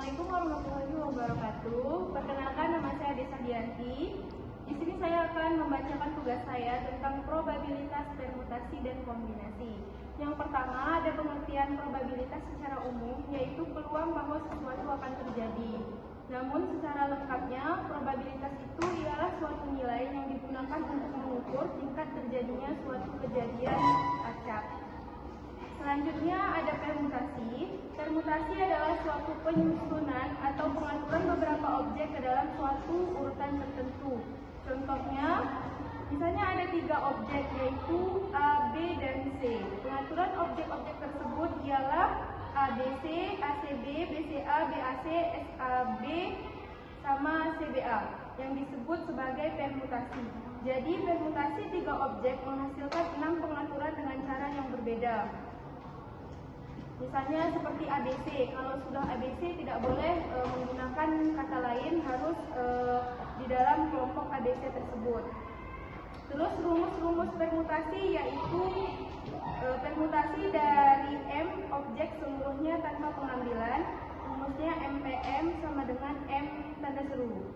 Assalamualaikum warahmatullahi wabarakatuh. Perkenalkan, nama saya Desa Dianti. Di sini saya akan membacakan tugas saya tentang probabilitas permutasi dan kombinasi. Yang pertama, ada pengertian probabilitas secara umum, yaitu peluang bahwa sesuatu akan terjadi. Namun secara lengkapnya, probabilitas itu ialah suatu nilai yang digunakan untuk mengukur tingkat terjadinya suatu kejadian acak. Selanjutnya ada permutasi. Permutasi adalah suatu penyusunan atau pengaturan beberapa objek ke dalam suatu urutan tertentu. Contohnya, misalnya ada 3 objek, yaitu A, B, dan C. Pengaturan objek-objek tersebut ialah ABC, ACB, BCA, BAC, SAB, sama CBA, yang disebut sebagai permutasi. Jadi, permutasi 3 objek menghasilkan 6 pengaturan dengan cara yang berbeda. Misalnya seperti ABC, kalau sudah ABC tidak boleh menggunakan kata lain, harus di dalam kelompok ABC tersebut. Terus rumus-rumus permutasi yaitu permutasi dari M objek seluruhnya tanpa pengambilan, rumusnya MPM sama dengan M tanda seru.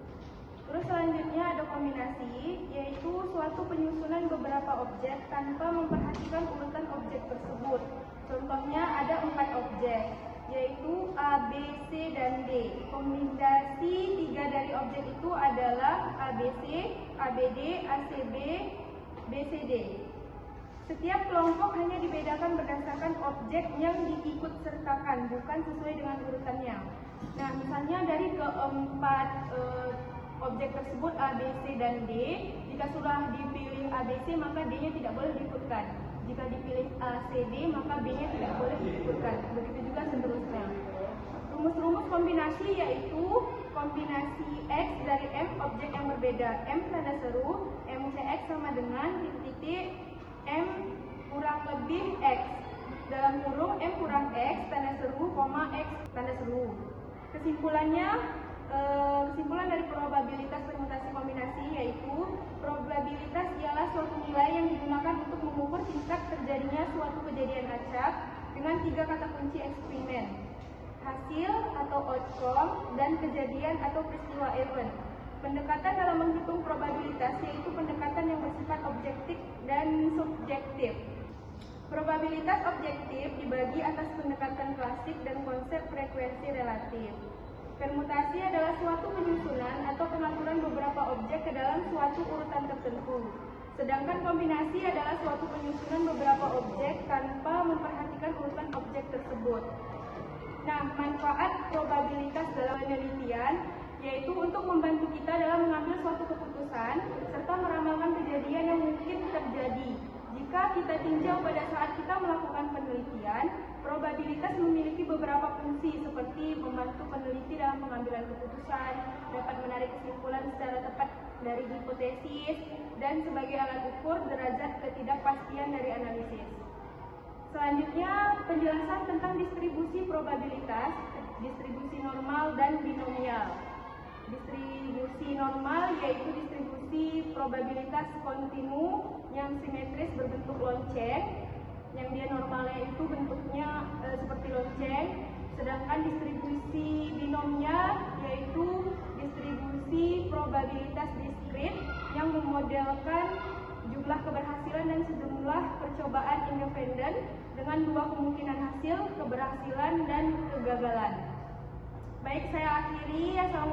Terus selanjutnya ada kombinasi, yaitu suatu penyusunan beberapa objek tanpa memperhatikan urutan objek tersebut. Contohnya ada 4 objek, yaitu A, B, C, dan D. Kombinasi 3 dari objek itu adalah ABC, ABD, ACB, BCD. Setiap kelompok hanya dibedakan berdasarkan objek yang diikutsertakan, bukan sesuai dengan urutannya. Nah, misalnya dari keempat objek tersebut A, B, C, dan D, jika sudah dipilih ABC maka D-nya tidak boleh diikutkan. Jika dipilih A, C, D maka B-nya tidak boleh diikutkan. Begitu juga seterusnya. Rumus-rumus kombinasi yaitu kombinasi X dari M objek yang berbeda. M tanda seru, MCX sama dengan titik M kurang lebih X. Dalam kurung M kurang X tanda seru, X tanda seru. Kesimpulan dari probabilitas permutasi kombinasi yaitu probabilitas ialah suatu nilai yang digunakan untuk mengukur tingkat terjadinya suatu kejadian acak dengan 3 kata kunci eksperimen: hasil atau outcome, dan kejadian atau peristiwa event. Pendekatan dalam menghitung probabilitas yaitu pendekatan yang bersifat objektif dan subjektif. Probabilitas objektif dibagi atas pendekatan klasik dan konsep frekuensi relatif. Permutasi adalah suatu penyusunan atau pengaturan beberapa objek ke dalam suatu urutan tertentu. Sedangkan kombinasi adalah suatu penyusunan beberapa objek tanpa memperhatikan urutan objek tersebut. Nah, manfaat probabilitas dalam penelitian yaitu untuk membantu kita dalam mengambil suatu keputusan serta meramalkan kejadian yang mungkin terjadi. Jika kita tinjau pada saat kita melakukan penelitian, probabilitas memiliki beberapa fungsi seperti membantu peneliti dalam pengambilan keputusan, dapat menarik kesimpulan secara tepat dari hipotesis, dan sebagai alat ukur derajat ketidakpastian dari analisis. Selanjutnya, penjelasan tentang distribusi probabilitas, distribusi normal dan binomial. Distribusi normal yaitu distribusi probabilitas kontinu yang simetris berbentuk lonceng, yang dia normalnya itu bentuknya seperti lonceng. Sedangkan distribusi binomial yaitu distribusi probabilitas diskrit yang memodelkan jumlah keberhasilan dan sejumlah percobaan independen dengan 2 kemungkinan hasil, keberhasilan dan kegagalan. Baik, saya akhiri. Assalamualaikum.